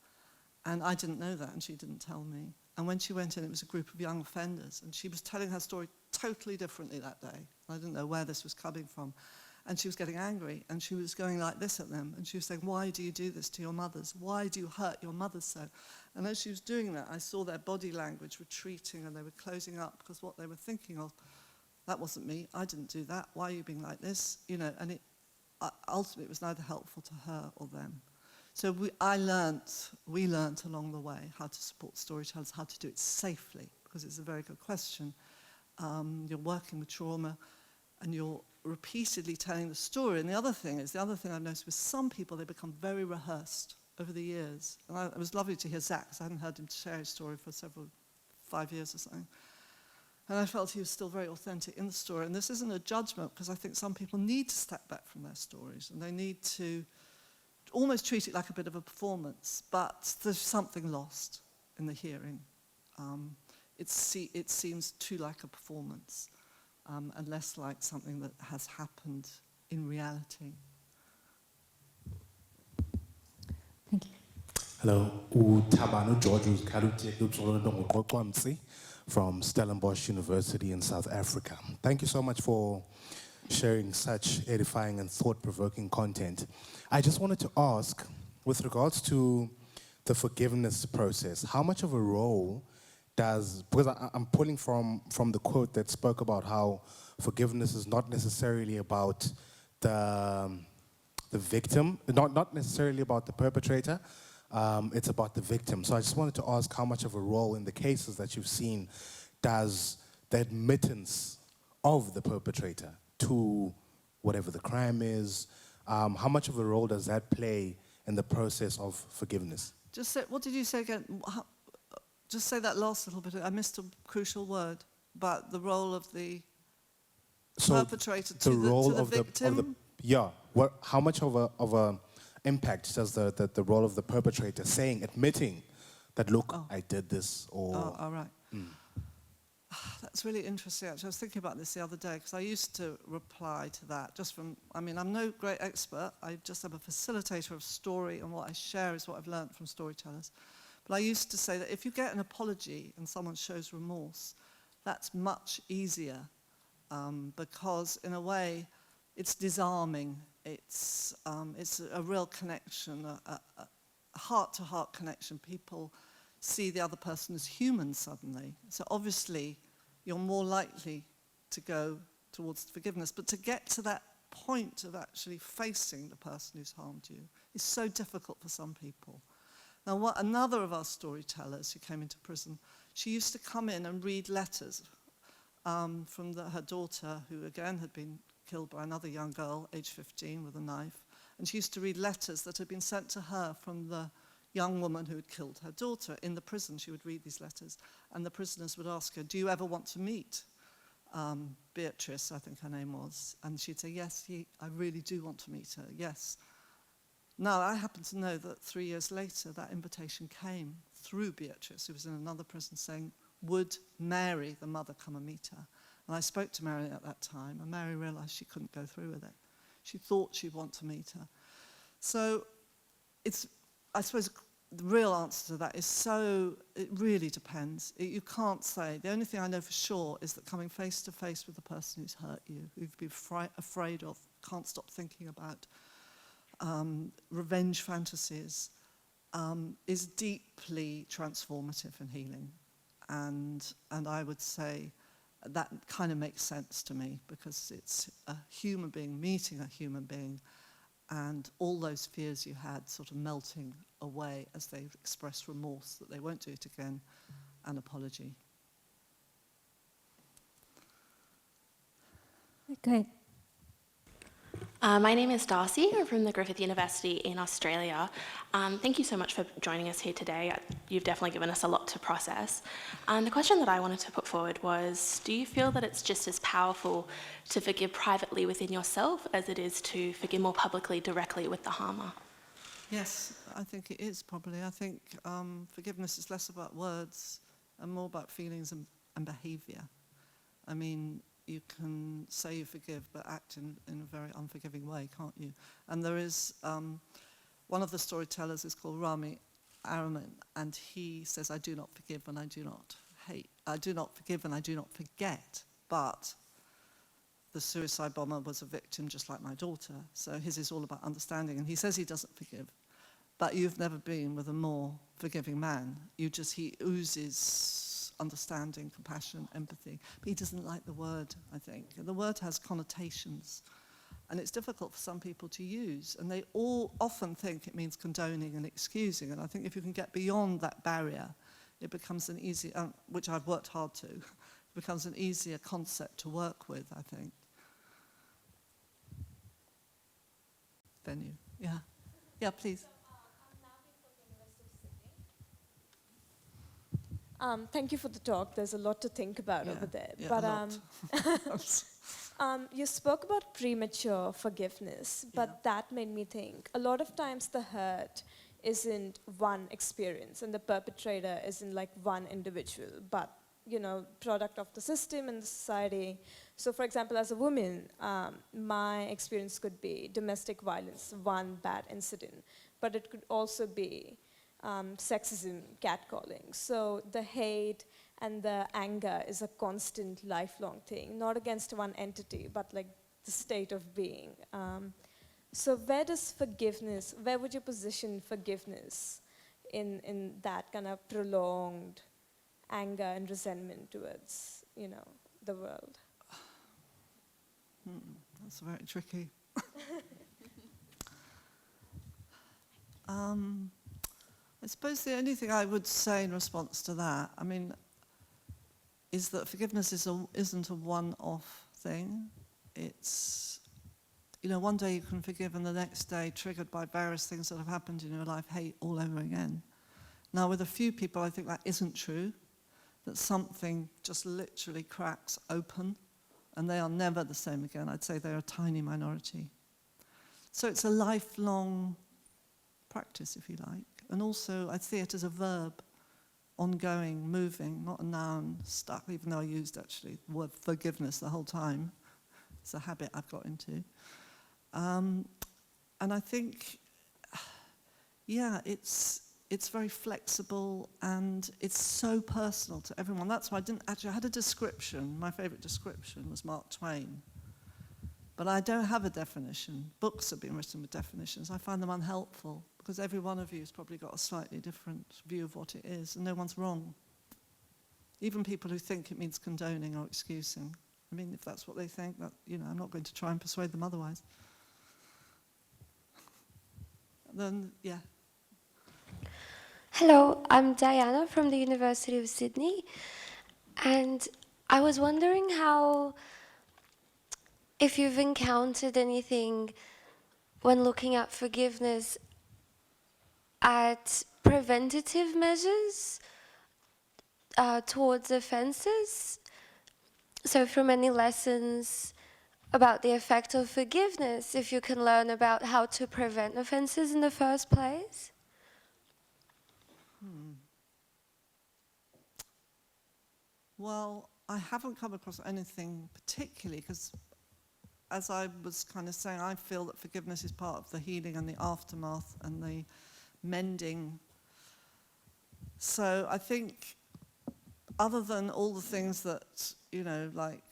And I didn't know that, and she didn't tell me. And when she went in, it was a group of young offenders, and she was telling her story totally differently that day. I didn't know where this was coming from. And she was getting angry, and she was going like this at them, and she was saying, why do you do this to your mothers? Why do you hurt your mothers so? And as she was doing that, I saw their body language retreating, and they were closing up, because what they were thinking of, that wasn't me, I didn't do that, why are you being like this? You know, and ultimately it was neither helpful to her or them. So we learnt along the way how to support storytellers, how to do it safely, because it's a very good question. You're working with trauma, and you're repeatedly telling the story. And the other thing I've noticed with some people, they become very rehearsed over the years. And it was lovely to hear Zach, because I hadn't heard him share his story for 5 years or something. And I felt he was still very authentic in the story. And this isn't a judgment, because I think some people need to step back from their stories, and they need to almost treat it like a bit of a performance, but there's something lost in the hearing. It seems too like a performance, and less like something that has happened in reality. Thank you. Hello, Tabano George from Stellenbosch University in South Africa. Thank you so much for sharing such edifying and thought-provoking content. I just wanted to ask, with regards to the forgiveness process, how much of a role does, because I'm pulling from the quote that spoke about how forgiveness is not necessarily about the victim, not necessarily about the perpetrator, it's about the victim. So I just wanted to ask how much of a role in the cases that you've seen does the admittance of the perpetrator to whatever the crime is, how much of a role does that play in the process of forgiveness? Just say, what did you say again? Just say that last little bit. I missed a crucial word, but the role of the perpetrator to the victim? How much of a impact does the role of the perpetrator admitting that, look, I did this, or... Oh, all right. That's really interesting, actually. I was thinking about this the other day, because I used to reply to that just from, I mean, I'm no great expert. I just am a facilitator of story, and what I share is what I've learned from storytellers. But I used to say that if you get an apology and someone shows remorse, that's much easier, because in a way, it's disarming. It's a real connection, a heart-to-heart connection. People see the other person as human suddenly. So obviously, you're more likely to go towards forgiveness. But to get to that point of actually facing the person who's harmed you is so difficult for some people. Now, another of our storytellers who came into prison, she used to come in and read letters from her daughter, who again had been killed by another young girl, aged 15, with a knife. And she used to read letters that had been sent to her from the young woman who had killed her daughter. In the prison, she would read these letters, and the prisoners would ask her, do you ever want to meet Beatrice, I think her name was? And she'd say, yes, I really do want to meet her, yes. Now, I happen to know that 3 years later, that invitation came through Beatrice, who was in another prison, saying, would Mary, the mother, come and meet her? And I spoke to Mary at that time, and Mary realized she couldn't go through with it. She thought she'd want to meet her. So I suppose the real answer to that is it really depends. You can't say. The only thing I know for sure is that coming face to face with the person who's hurt you, who you've been afraid of, can't stop thinking about, revenge fantasies, is deeply transformative and healing. And I would say that kind of makes sense to me, because it's a human being meeting a human being, and all those fears you had sort of melting away as they express remorse that they won't do it again, and apology. Okay. My name is Darcy. I'm from the Griffith University in Australia. Thank you so much for joining us here today. You've definitely given us a lot to process. The question that I wanted to put forward was, do you feel that it's just as powerful to forgive privately within yourself as it is to forgive more publicly directly with the harmer? Yes, I think it is probably. I think forgiveness is less about words and more about feelings and behaviour. I mean, you can say you forgive, but act in a very unforgiving way, can't you? And there is, one of the storytellers is called Rami Araman, and he says, I do not forgive and I do not hate. I do not forgive and I do not forget, but the suicide bomber was a victim just like my daughter, so his is all about understanding. And he says he doesn't forgive, but you've never been with a more forgiving man. He oozes understanding, compassion, empathy. But he doesn't like the word, I think. The word has connotations, and it's difficult for some people to use, and they all often think it means condoning and excusing, and I think if you can get beyond that barrier, it becomes an easy, which I've worked hard to, it becomes an easier concept to work with, I think. Venue, yeah. Yeah, please. Thank you for the talk. There's a lot to think about over there. Yeah, but you spoke about premature forgiveness, but that made me think. A lot of times the hurt isn't one experience, and the perpetrator isn't like one individual, but product of the system and the society. So, for example, as a woman, my experience could be domestic violence, one bad incident, but it could also be sexism, catcalling. So the hate and the anger is a constant, lifelong thing, not against one entity, but like the state of being. So where would you position forgiveness in that kind of prolonged anger and resentment towards, the world? That's very tricky. I suppose the only thing I would say in response to that, is that forgiveness isn't a one-off thing. It's, one day you can forgive and the next day, triggered by various things that have happened in your life, hate all over again. Now, with a few people, I think that isn't true, that something just literally cracks open and they are never the same again. I'd say they're a tiny minority. So it's a lifelong practice, if you like. And also, I see it as a verb, ongoing, moving, not a noun, stuck, even though I used, actually, the word forgiveness the whole time. It's a habit I've got into. And I think, it's very flexible, and it's so personal to everyone. That's why I had a description. My favorite description was Mark Twain. But I don't have a definition. Books have been written with definitions. I find them unhelpful, because every one of you has probably got a slightly different view of what it is, and no one's wrong. Even people who think it means condoning or excusing. If that's what they think, I'm not going to try and persuade them otherwise. Then, yeah. Hello, I'm Diana from the University of Sydney, and I was wondering if you've encountered anything when looking at forgiveness at preventative measures towards offenses. So from any lessons about the effect of forgiveness, if you can learn about how to prevent offenses in the first place? Well, I haven't come across anything particularly, because as I was kind of saying, I feel that forgiveness is part of the healing and the aftermath and the mending. So I think, other than all the things that, you know, like,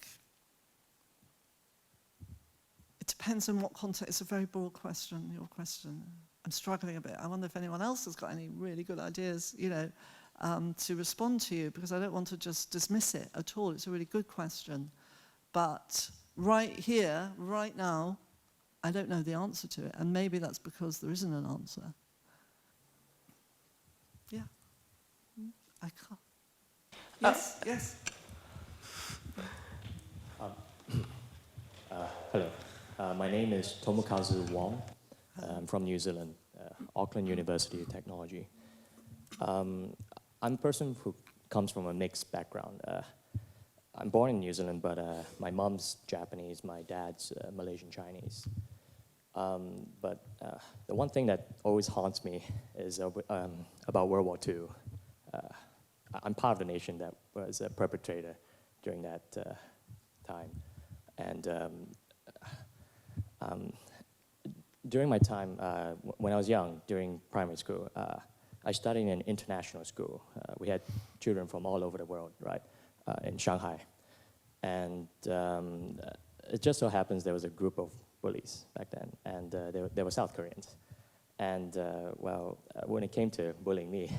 it depends on what context. It's a very broad question, your question. I'm struggling a bit. I wonder if anyone else has got any really good ideas, you know, to respond to you, because I don't want to just dismiss it at all. It's a really good question. But right here, right now, I don't know the answer to it. And maybe that's because there isn't an answer. Yeah. I can't. Yes, yes. Hello. My name is Tomokazu Wong. I'm from New Zealand, Auckland University of Technology. I'm a person who comes from a mixed background. I'm born in New Zealand, but my mom's Japanese, my dad's Malaysian Chinese. But the one thing that always haunts me is about World War II. I'm part of the nation that was a perpetrator during that time. And during my time, when I was young, during primary school, I studied in an international school. We had children from all over the world, right, in Shanghai. And it just so happens there was a group of bullies back then, and they were South Koreans. And well, when it came to bullying me,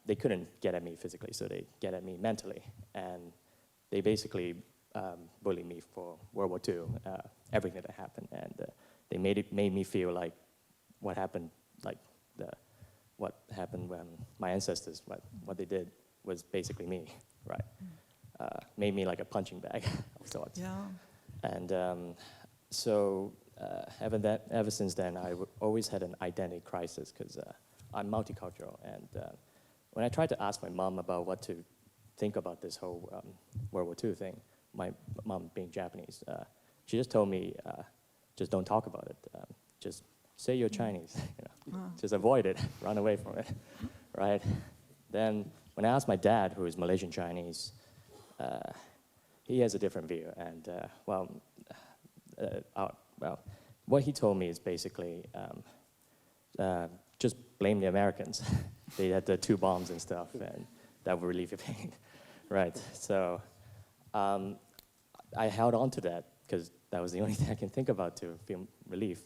they couldn't get at me physically, so they get at me mentally. And they basically bullied me for World War II, everything that happened. And they made me feel like what happened, what happened when my ancestors, what they did was basically me, right? Made me like a punching bag of sorts. Yeah. And so ever since then, I always had an identity crisis, because I'm multicultural. And when I tried to ask my mom about what to think about this whole World War II thing, my mom being Japanese, she just told me, just don't talk about it. Just say you're Chinese. You know? Just avoid it, run away from it, right? Then when I asked my dad, who is Malaysian Chinese, he has a different view. And well, what he told me is basically just blame the Americans. They had the 2 bombs and stuff, and that would relieve your pain, right? So I held on to that, because that was the only thing I can think about to feel relief.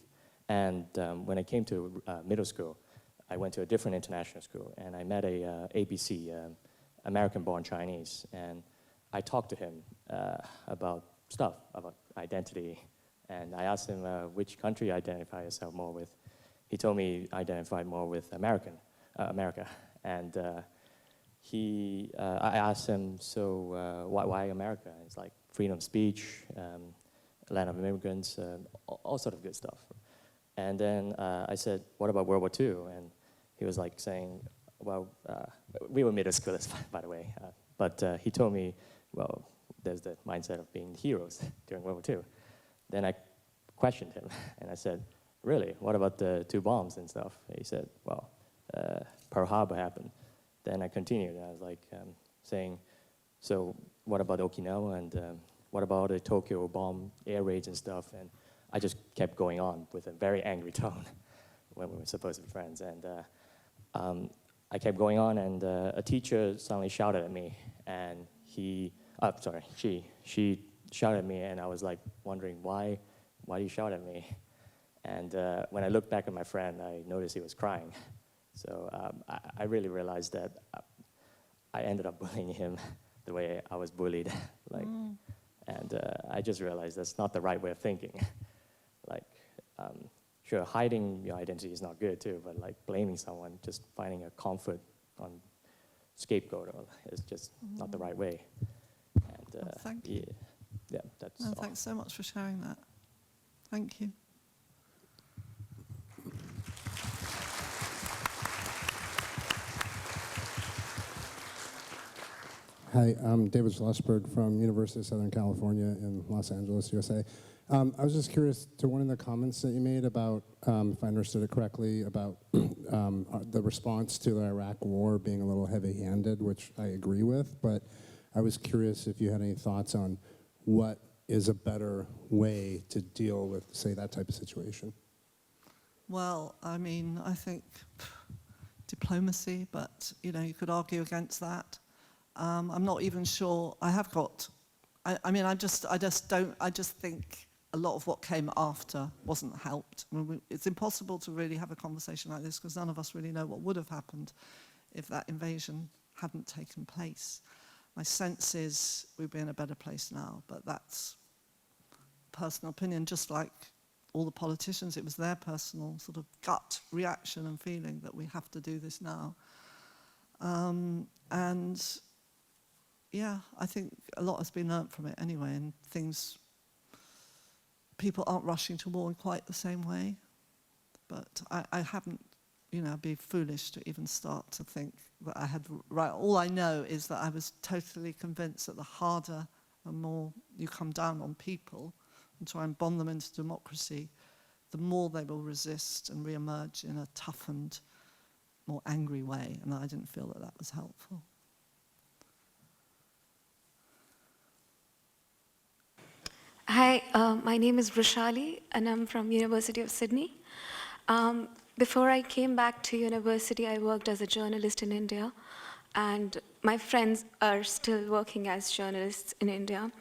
And when I came to middle school, I went to a different international school, and I met a ABC, American-born Chinese, and I talked to him about stuff, about identity, and I asked him which country you identify yourself more with. He told me I identified more with America, and I asked him, so why America? And it's like freedom of speech, land of immigrants, all sort of good stuff. And then I said, what about World War II? And he was like saying, well, we were middle schoolers, by the way, but he told me, well, there's the mindset of being heroes during World War II. Then I questioned him, and I said, really, what about the 2 bombs and stuff? And he said, well, Pearl Harbor happened. Then I continued, and I was like saying, so what about Okinawa, and what about the Tokyo bomb air raids and stuff? And I just kept going on with a very angry tone when we were supposed to be friends. And I kept going on, and a teacher suddenly shouted at me, and she shouted at me, and I was like wondering, why do you shout at me? And when I looked back at my friend, I noticed he was crying. So I really realized that I ended up bullying him the way I was bullied. And I just realized that's not the right way of thinking. Sure, hiding your identity is not good too, but like blaming someone, just finding a comfort on scapegoat is just not the right way. Thank you. Yeah, that's No, all. thanks so much for sharing that. Thank you. Hi, I'm David Schlossberg from University of Southern California in Los Angeles, USA. I was just curious to one of the comments that you made about, if I understood it correctly, about the response to the Iraq war being a little heavy-handed, which I agree with, but I was curious if you had any thoughts on what is a better way to deal with, say, that type of situation. Well, I mean, I think diplomacy, but you know, you could argue against that. I'm not even sure. I just think a lot of what came after wasn't helped. I mean, it's impossible to really have a conversation like this because none of us really know what would have happened if that invasion hadn't taken place. My sense is we'd be in a better place now, but that's personal opinion, just like all the politicians. It was their personal sort of gut reaction and feeling that we have to do this now. And yeah, I think a lot has been learnt from it anyway, and people aren't rushing to war in quite the same way. But I haven't, you know, I'd be foolish to even start to think that I had right. All I know is that I was totally convinced that the harder and more you come down on people and try and bond them into democracy, the more they will resist and re-emerge in a toughened, more angry way. And I didn't feel that that was helpful. Hi, my name is Vrishali, and I'm from University of Sydney. Before I came back to university, I worked as a journalist in India, and my friends are still working as journalists in India.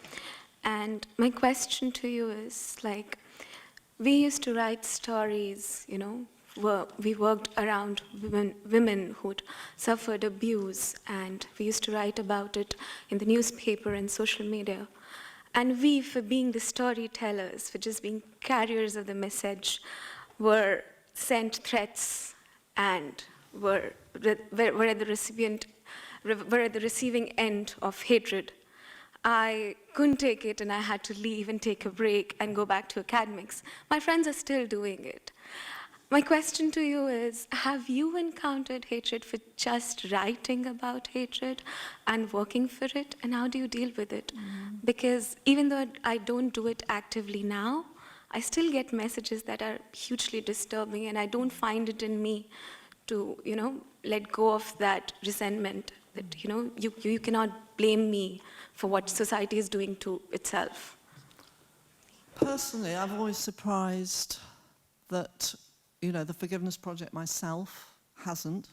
And my question to you is, like, we used to write stories, you know, we worked around women who'd suffered abuse, and we used to write about it in the newspaper and social media. And we, for being the storytellers, for just being carriers of the message, were sent threats and were at the receiving end of hatred. I couldn't take it, and I had to leave and take a break and go back to academics. My friends are still doing it. My question to you is, have you encountered hatred for just writing about hatred and working for it? And how do you deal with it? Because even though I don't do it actively now, I still get messages that are hugely disturbing, and I don't find it in me to, you know, let go of that resentment that, you know, you cannot blame me for what society is doing to itself. Personally, I'm always surprised that, you know, the Forgiveness Project myself hasn't.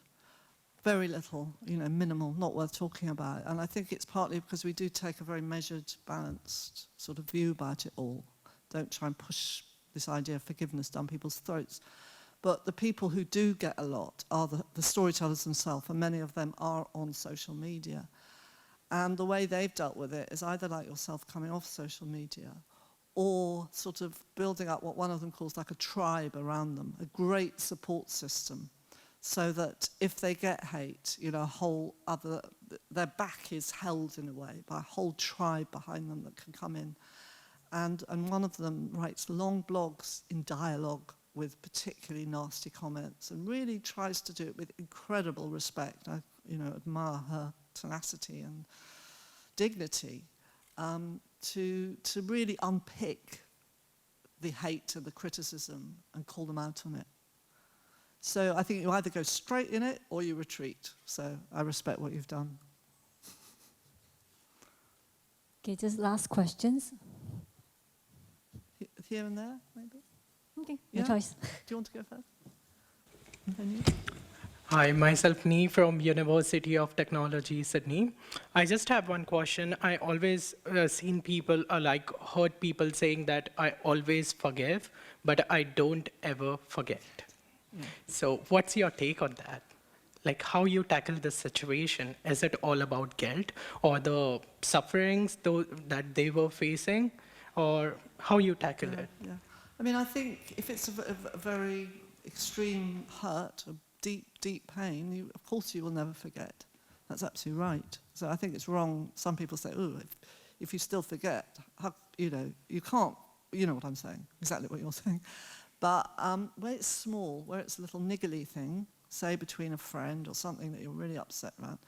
Very little, you know, minimal, not worth talking about. And I think it's partly because we do take a very measured, balanced sort of view about it all. Don't try and push this idea of forgiveness down people's throats. But the people who do get a lot are the storytellers themselves, and many of them are on social media. And the way they've dealt with it is either like yourself coming off social media, or sort of building up what one of them calls like a tribe around them, a great support system, so that if they get hate, you know, their back is held in a way by a whole tribe behind them that can come in. And one of them writes long blogs in dialogue with particularly nasty comments and really tries to do it with incredible respect. I, you know, admire her tenacity and dignity. To really unpick the hate and the criticism and call them out on it. So I think you either go straight in it or you retreat. So I respect what you've done. Okay, just last questions. Here and there, maybe? Okay, Yeah? your choice. Do you want to go first? And then you? Hi, myself Nee from University of Technology, Sydney. I just have one question. I always seen people, heard people saying that I always forgive, but I don't ever forget. Yeah. So what's your take on that? Like how you tackle this situation? Is it all about guilt or the sufferings that they were facing, or how you tackle it? Yeah. I mean, I think if it's a very extreme hurt, a deep pain, of course you will never forget. That's absolutely right. So I think it's wrong. Some people say, oh, if you still forget, how, you can't, you know what I'm saying, exactly what you're saying. But where it's small, where it's a little niggly thing, say between a friend or something that you're really upset about,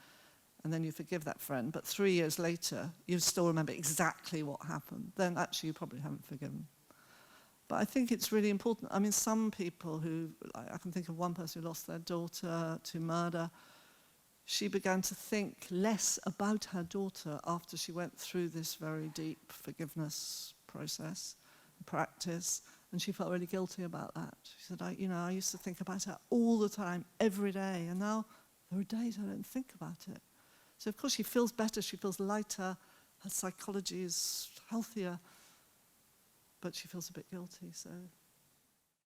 and then you forgive that friend, but 3 years later, you still remember exactly what happened, then actually you probably haven't forgiven. But I think it's really important. I mean, some people who, I can think of one person who lost their daughter to murder. She began to think less about her daughter after she went through this very deep forgiveness process, practice, and she felt really guilty about that. She said, I used to think about her all the time, every day, and now there are days I don't think about it. So of course she feels better, she feels lighter, her psychology is healthier, but she feels a bit guilty, so